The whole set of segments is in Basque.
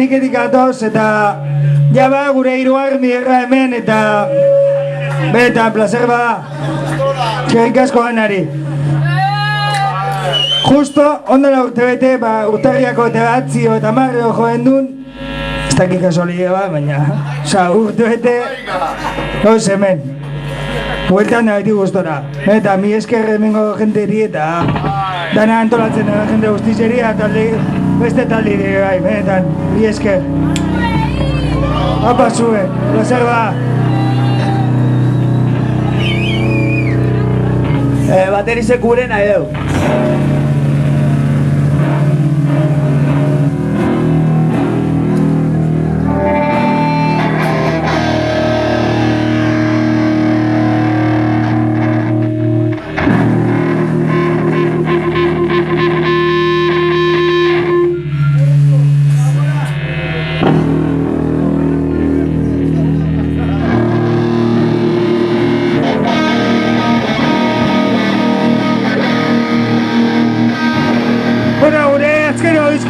Geniketik atoz eta jaba gure hirugarren biderra hemen eta benetan placer bada. Eskerrik asko ganari. Justo ondala urte bete, urtarriako eta batzio eta marreo joen duen, ez dakik kasualia baina urte bete gauz hemen. Bueltan da beti gustora. Eta mi esker hemengo jenteri eta dana antolatzen da jente guztizeria eta beste talde dire bai, benetan, mi esker. Apa zue, placer ba. Baterizek gure nahi deu.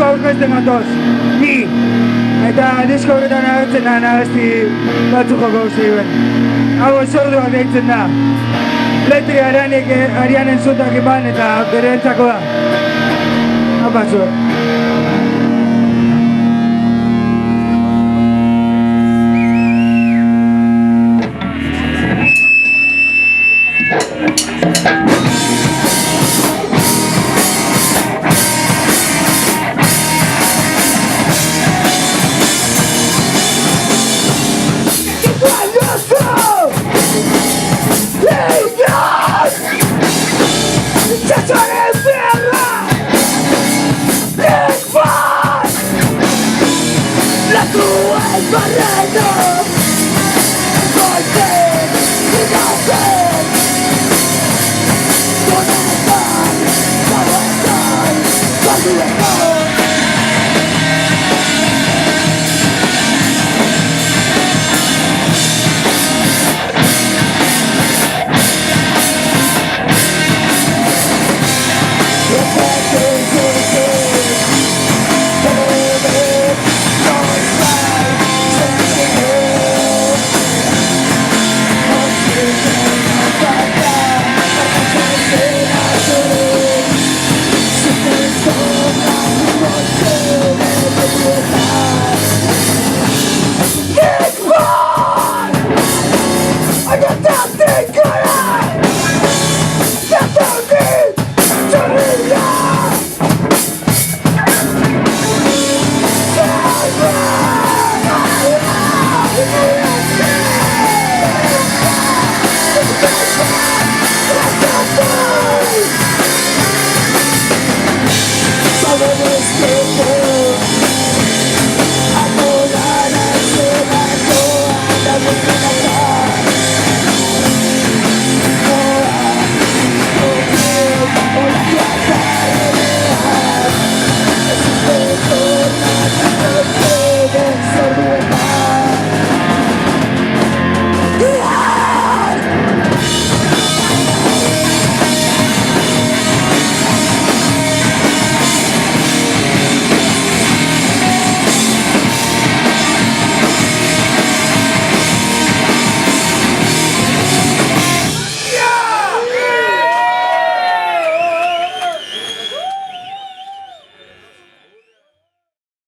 Aurkezten gatoz, ni, eta disko horretan agertzen da nabesti batzuk joko guzti duen. Hau zorduak deitzen da. Letri Arianen zutak ipan eta bere entzako da. Hau batzuek. La tua è sbarrendo